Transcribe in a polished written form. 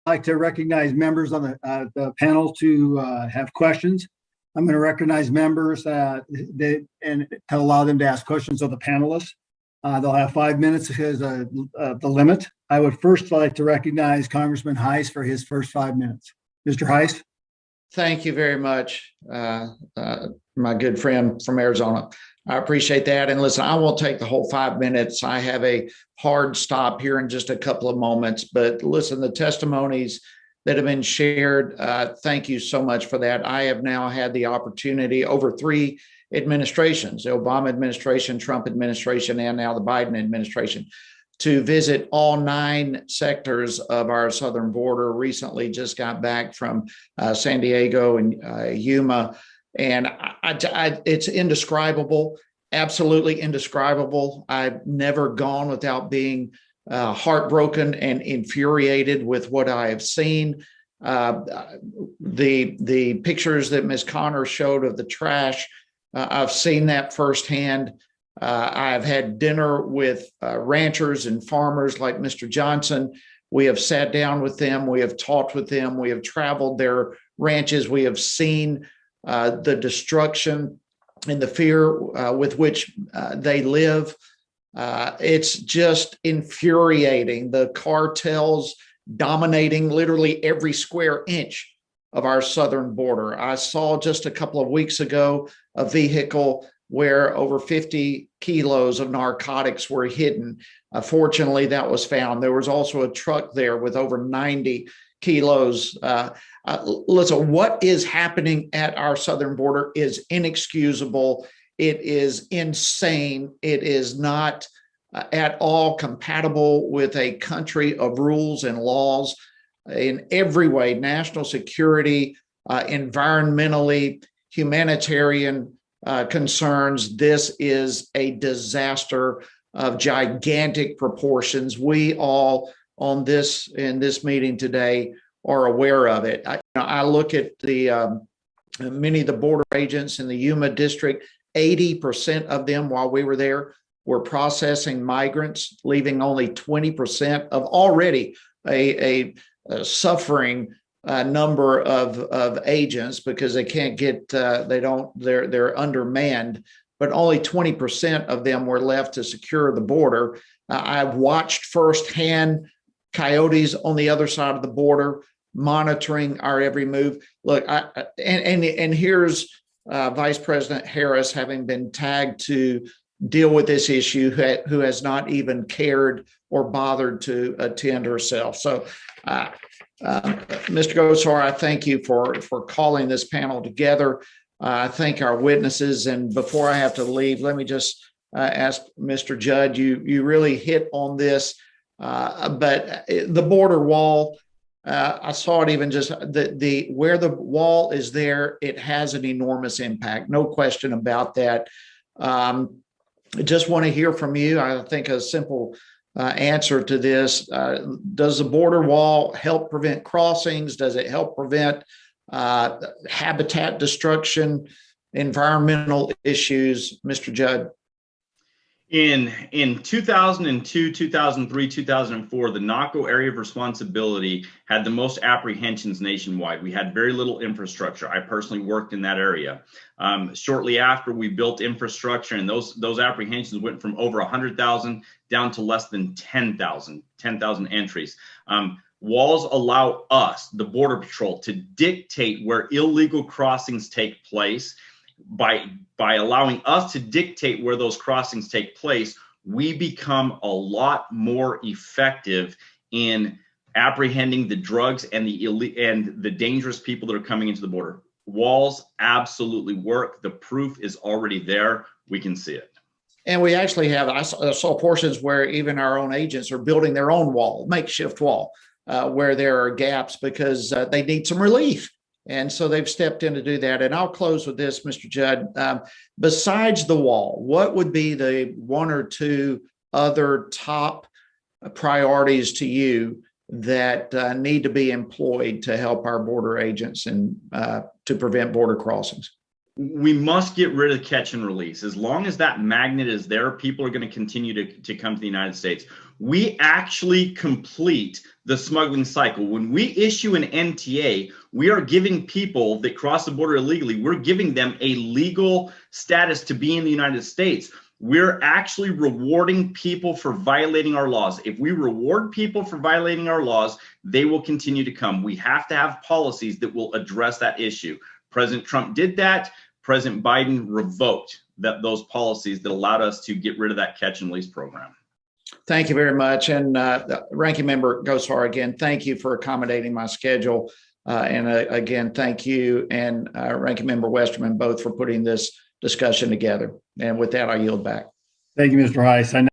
like to recognize members on the panel to have questions. I'm going to recognize members and to allow them to ask questions of the panelists. They'll have 5 minutes as the limit. I would first like to recognize Congressman Hice for his first 5 minutes. Mr. Hice. Thank you very much, my good friend from Arizona. I appreciate that. And listen, I won't take the whole 5 minutes. I have a hard stop here in just a couple of moments. But listen, the testimonies that have been shared, thank you so much for that. I have now had the opportunity over 3 administrations, the Obama administration, Trump administration, and now the Biden administration, to visit all 9 sectors of our southern border. Recently just got back from San Diego and Yuma, and it's indescribable, absolutely indescribable. I've never gone without being heartbroken and infuriated with what I have seen. The pictures that Ms. Connor showed of the trash, I've seen that firsthand. I've had dinner with ranchers and farmers like Mr. Johnson. We have sat down with them. We have talked with them. We have traveled their ranches. We have seen the destruction and the fear with which they live. It's just infuriating. The cartels dominating literally every square inch of our southern border. I saw just a couple of weeks ago a vehicle where over 50 kilos of narcotics were hidden. Fortunately, that was found. There was also a truck there with over 90 kilos. Listen, what is happening at our southern border is inexcusable. It is insane. It is not at all compatible with a country of rules and laws in every way: national security, environmentally, humanitarian concerns. This is a disaster of gigantic proportions. We all in this meeting today are aware of it. I look at the many of the border agents in the Yuma district. 80% of them, while we were there, were processing migrants, leaving only 20% of already a suffering number of agents, because they can't get, they're undermanned, but only 20% of them were left to secure the border. I've watched firsthand coyotes on the other side of the border monitoring our every move. Look, and here's Vice President Harris, having been tagged to deal with this issue, who has not even cared or bothered to attend herself. So, Mr. Gosar, I thank you for calling this panel together. I thank our witnesses. And before I have to leave, let me just ask Mr. Judd, you really hit on this, but the border wall, I saw it even just where the wall is there, it has an enormous impact. No question about that. I just want to hear from you. I think a simple answer to this. Does the border wall help prevent crossings? Does it help prevent habitat destruction, environmental issues? Mr. Judd. In 2002, 2003, 2004, the NACO area of responsibility had the most apprehensions nationwide. We had very little infrastructure. I personally worked in that area. Shortly after, we built infrastructure, and those apprehensions went from over 100,000 down to less than 10,000 entries. Walls allow us, the Border Patrol, to dictate where illegal crossings take place. By allowing us to dictate where those crossings take place, we become a lot more effective in apprehending the drugs and the dangerous people that are coming into the border. Walls absolutely work. The proof is already there. We can see it. And we actually have, I saw portions where even our own agents are building their own wall, makeshift wall, where there are gaps because they need some relief. And so they've stepped in to do that. And I'll close with this, Mr. Judd. Besides the wall, what would be the 1 or 2 other top priorities to you that need to be employed to help our border agents and to prevent border crossings? We must get rid of catch and release. As long as that magnet is there, people are going to continue to come to the United States. We actually complete the smuggling cycle. When we issue an NTA, we are giving people that cross the border illegally, we're giving them a legal status to be in the United States. We're actually rewarding people for violating our laws. If we reward people for violating our laws, they will continue to come. We have to have policies that will address that issue. President Trump did that. President Biden revoked those policies that allowed us to get rid of that catch and release program. Thank you very much. And Ranking Member Gosar, again, thank you for accommodating my schedule. And again, thank you and Ranking Member Westerman both for putting this discussion together. And with that, I yield back. Thank you, Mr. Hice.